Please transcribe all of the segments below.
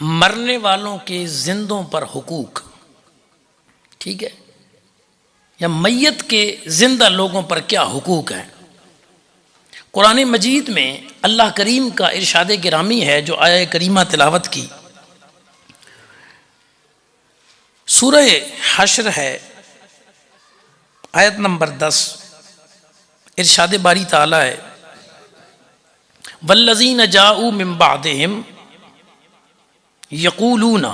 مرنے والوں کے زندوں پر حقوق، ٹھیک ہے، یا میت کے زندہ لوگوں پر کیا حقوق ہیں۔ قرآن مجید میں اللہ کریم کا ارشاد گرامی ہے جو آیہ کریمہ تلاوت کی، سورہ حشر ہے، آیت نمبر 10، ارشاد باری تعالی ہے والذین جاؤوا من بعدہم یقولون،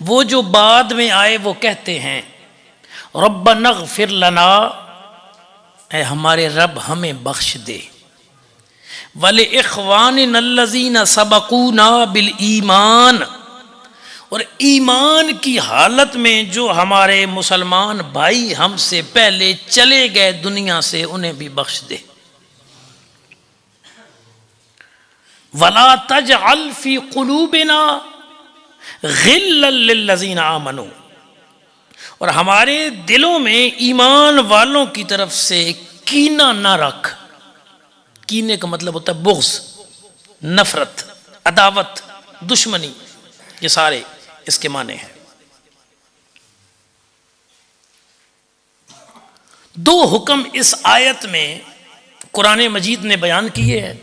وہ جو بعد میں آئے وہ کہتے ہیں ربنا اغفر لنا، اے ہمارے رب ہمیں بخش دے، وَلِإِخْوَانِنَا الَّذِينَ سَبَقُونَا بِالْإِيمَانِ، اور ایمان کی حالت میں جو ہمارے مسلمان بھائی ہم سے پہلے چلے گئے دنیا سے انہیں بھی بخش دے، وَلَا تَجْعَلْ فِي قُلُوبِنَا غِلًّا لِلَّذِينَ آمَنُوا، اور ہمارے دلوں میں ایمان والوں کی طرف سے کینہ نہ رکھ۔ کینے کا مطلب ہوتا ہے بغض، نفرت، عداوت، دشمنی، یہ سارے اس کے معنی ہیں۔ دو حکم اس آیت میں قرآن مجید نے بیان کیے ہیں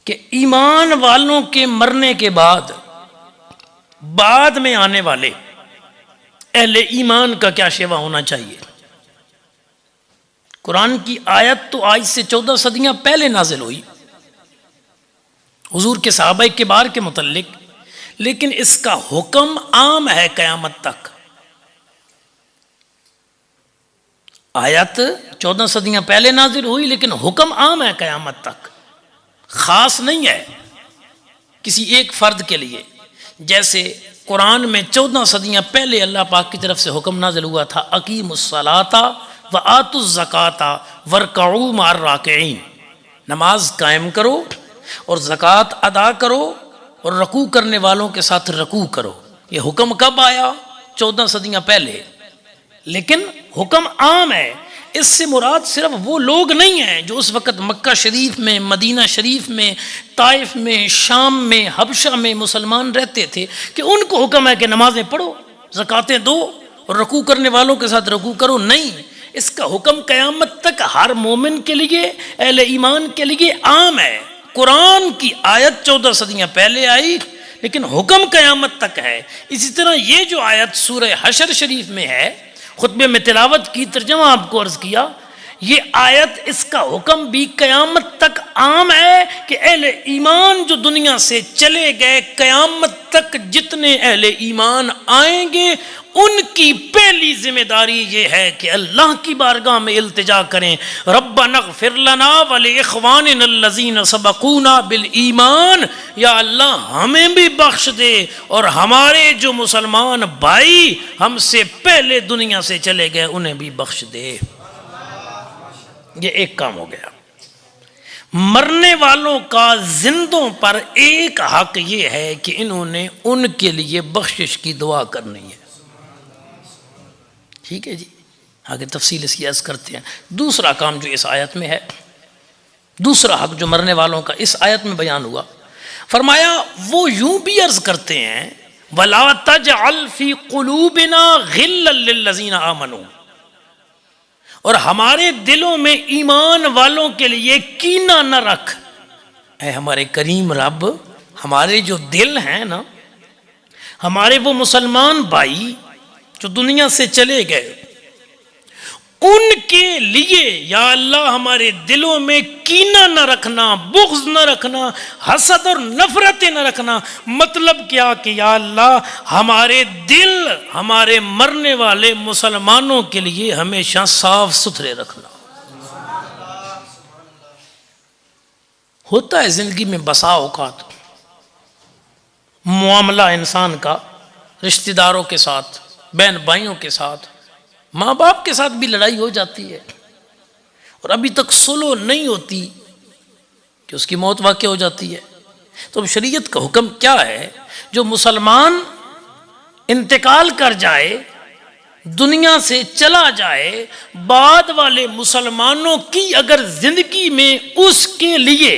کہ ایمان والوں کے مرنے کے بعد میں آنے والے اہل ایمان کا کیا شیوا ہونا چاہیے۔ قرآن کی آیت تو آج سے 14 صدیاں پہلے نازل ہوئی حضور کے صحابہ کبار کے متعلق، لیکن اس کا حکم عام ہے قیامت تک۔ آیت 14 صدیاں پہلے نازل ہوئی لیکن حکم عام ہے قیامت تک، خاص نہیں ہے کسی ایک فرد کے لیے۔ جیسے قرآن میں 14 صدیاں پہلے اللہ پاک کی طرف سے حکم نازل ہوا تھا اقیموا الصلاۃ وآتوا الزکاۃ وارکعوا مع الراکعین، نماز قائم کرو اور زکوٰۃ ادا کرو اور رکوع کرنے والوں کے ساتھ رکوع کرو۔ یہ حکم کب آیا؟ 14 صدیاں پہلے، لیکن حکم عام ہے۔ اس سے مراد صرف وہ لوگ نہیں ہیں جو اس وقت مکہ شریف میں، مدینہ شریف میں، طائف میں، شام میں، حبشہ میں مسلمان رہتے تھے کہ ان کو حکم ہے کہ نمازیں پڑھو، زکاتیں دو اور رکوع کرنے والوں کے ساتھ رکوع کرو۔ نہیں، اس کا حکم قیامت تک ہر مومن کے لیے، اہل ایمان کے لیے عام ہے۔ قرآن کی آیت 14 صدیاں پہلے آئی لیکن حکم قیامت تک ہے۔ اسی طرح یہ جو آیت سورہ حشر شریف میں ہے، خطبے میں تلاوت کی، ترجمہ آپ کو عرض کیا، یہ آیت اس کا حکم بھی قیامت تک عام ہے کہ اہل ایمان جو دنیا سے چلے گئے، قیامت تک جتنے اہل ایمان آئیں گے ان کی پہلی ذمہ داری یہ ہے کہ اللہ کی بارگاہ میں التجا کریں ربنا اغفر لنا ولاخواننا الذین سبقونا بالایمان، یا اللہ ہمیں بھی بخش دے اور ہمارے جو مسلمان بھائی ہم سے پہلے دنیا سے چلے گئے انہیں بھی بخش دے۔ یہ ایک کام ہو گیا۔ مرنے والوں کا زندوں پر ایک حق یہ ہے کہ انہوں نے ان کے لیے بخشش کی دعا کرنی ہے، ٹھیک ہے جی، آگے تفصیل اس کی عرض کرتے ہیں۔ دوسرا کام جو اس آیت میں ہے، دوسرا حق جو مرنے والوں کا اس آیت میں بیان ہوا، فرمایا وہ یوں بھی عرض کرتے ہیں وَلَا تَجْعَلْ فِي قُلُوبِنَا غِلًّا لِلَّذِينَ آمَنُوا، اور ہمارے دلوں میں ایمان والوں کے لیے کینہ نہ رکھ۔ اے ہمارے کریم رب، ہمارے جو دل ہیں نا، ہمارے وہ مسلمان بھائی جو دنیا سے چلے گئے، ان کے لیے یا اللہ ہمارے دلوں میں کینہ نہ رکھنا، بغض نہ رکھنا، حسد اور نفرتیں نہ رکھنا۔ مطلب کیا کہ یا اللہ ہمارے دل ہمارے مرنے والے مسلمانوں کے لیے ہمیشہ صاف ستھرے رکھنا۔ ہوتا ہے زندگی میں بسا اوقات معاملہ انسان کا رشتہ داروں کے ساتھ، بہن بھائیوں کے ساتھ، ماں باپ کے ساتھ بھی لڑائی ہو جاتی ہے اور ابھی تک صلح نہیں ہوتی کہ اس کی موت واقع ہو جاتی ہے۔ تو اب شریعت کا حکم کیا ہے؟ جو مسلمان انتقال کر جائے، دنیا سے چلا جائے، بعد والے مسلمانوں کی اگر زندگی میں اس کے لیے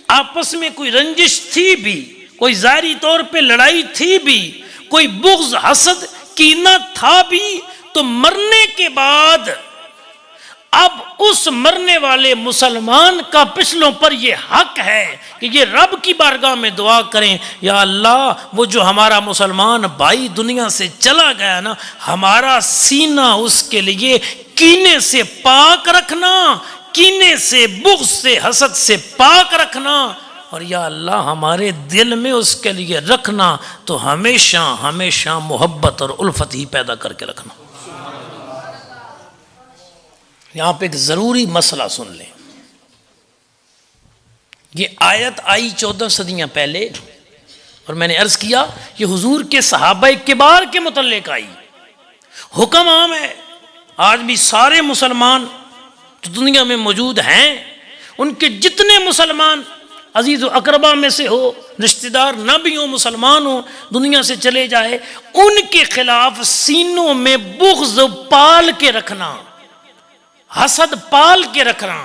آپس میں کوئی رنجش تھی بھی، کوئی ظاہری طور پہ لڑائی تھی بھی، کوئی بغض حسد کینہ تھا بھی، تو مرنے کے بعد اب اس مرنے والے مسلمان کا پچھلوں پر یہ حق ہے کہ یہ رب کی بارگاہ میں دعا کریں، یا اللہ وہ جو ہمارا مسلمان بھائی دنیا سے چلا گیا نا، ہمارا سینہ اس کے لیے کینے سے پاک رکھنا، کینے سے، بغض سے، حسد سے پاک رکھنا، اور یا اللہ ہمارے دل میں اس کے لیے رکھنا تو ہمیشہ ہمیشہ محبت اور الفت ہی پیدا کر کے رکھنا۔ یہاں پہ ایک ضروری مسئلہ سن لیں، یہ آیت آئی 14 صدیاں پہلے، اور میں نے عرض کیا یہ حضور کے صحابہ کبار کے متعلق آئی، حکم عام ہے۔ آج بھی سارے مسلمان جو دنیا میں موجود ہیں، ان کے جتنے مسلمان عزیز و اقربا میں سے ہو، رشتہ دار نہ بھی ہوں، مسلمان ہوں، دنیا سے چلے جائے، ان کے خلاف سینوں میں بغض پال کے رکھنا، حسد پال کے رکھنا،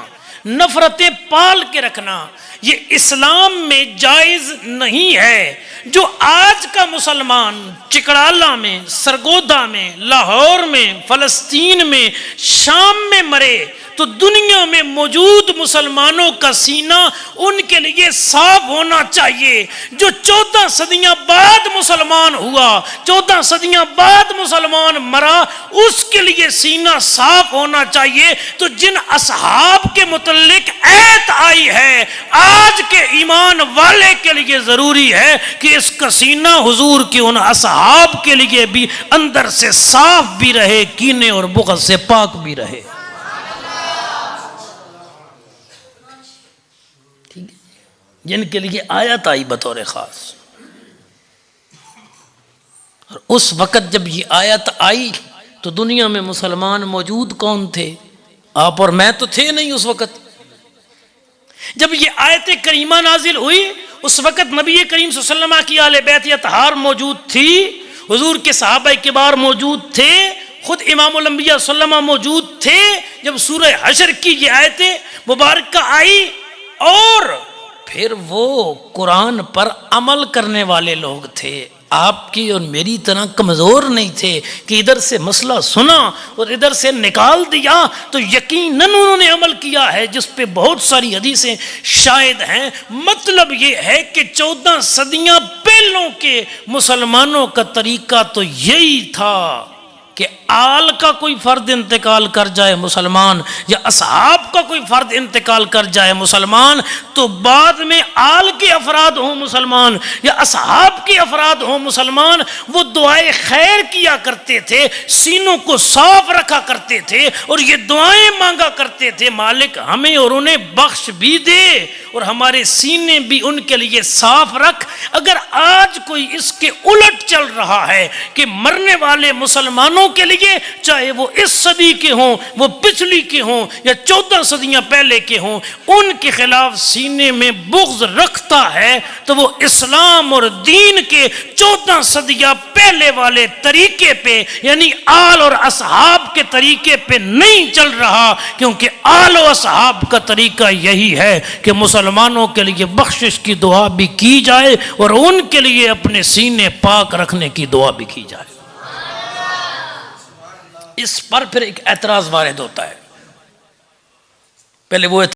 نفرتیں پال کے رکھنا، یہ اسلام میں جائز نہیں ہے۔ جو آج کا مسلمان چکڑالہ میں، سرگودا میں، لاہور میں، فلسطین میں، شام میں مرے تو دنیا میں موجود مسلمانوں کا سینہ ان کے لیے صاف ہونا چاہیے۔ جو 14 صدیاں بعد مسلمان ہوا، 14 صدیاں بعد مسلمان مرا، اس کے لیے سینہ صاف ہونا چاہیے۔ تو جن اصحاب کے متعلق آیت آئی ہے، آج کے ایمان والے کے لیے ضروری ہے کہ اس کا سینہ حضور کے ان اصحاب کے لیے بھی اندر سے صاف بھی رہے، کینے اور بغض سے پاک بھی رہے۔ جن کے لیے آیت آئی بطور خاص، اور اس وقت جب یہ آیت آئی تو دنیا میں مسلمان موجود کون تھے؟ آپ اور میں تو تھے نہیں اس وقت۔ جب یہ آیت کریمہ نازل ہوئی اس وقت نبی کریم صلی اللہ علیہ وسلم کی اہل بیت اطہار موجود تھی، حضور کے صحابہ کبار موجود تھے، خود امام الانبیاء صلی اللہ علیہ وسلم موجود تھے جب سورہ حشر کی یہ آیتیں مبارکہ آئی، اور پھر وہ قرآن پر عمل کرنے والے لوگ تھے، آپ کی اور میری طرح کمزور نہیں تھے کہ ادھر سے مسئلہ سنا اور ادھر سے نکال دیا تو یقیناً انہوں نے عمل کیا ہے، جس پہ بہت ساری حدیثیں شاہد ہیں۔ مطلب یہ ہے کہ 14 صدیاں پہلوں کے مسلمانوں کا طریقہ تو یہی تھا کہ آل کا کوئی فرد انتقال کر جائے مسلمان، یا اصحاب کا کوئی فرد انتقال کر جائے مسلمان، تو بعد میں آل کے افراد ہوں مسلمان یا اصحاب کے افراد ہوں مسلمان، وہ دعائیں خیر کیا کرتے تھے، سینوں کو صاف رکھا کرتے تھے، اور یہ دعائیں مانگا کرتے تھے، مالک ہمیں اور انہیں بخش بھی دے اور ہمارے سینے بھی ان کے لیے صاف رکھ۔ اگر آج کوئی اس کے الٹ چل رہا ہے کہ مرنے والے مسلمانوں کے لیے، چاہے وہ اس صدی کے ہوں، وہ پچھلی کے ہوں، یا 14 صدیاں پہلے کے ہوں، ان کے خلاف سینے میں بغض رکھتا ہے تو وہ اسلام اور دین کے 14 صدیاں پہلے والے طریقے پہ، یعنی آل اور اصحاب کے طریقے پہ نہیں چل رہا، کیونکہ آل و اصحاب کا طریقہ یہی ہے کہ مسلمانوں کے لیے بخشش کی دعا بھی کی جائے اور ان کے لیے اپنے سینے پاک رکھنے کی دعا بھی کی جائے۔ اس پر پھر ایک اعتراض وارد ہوتا ہے، پہلے وہ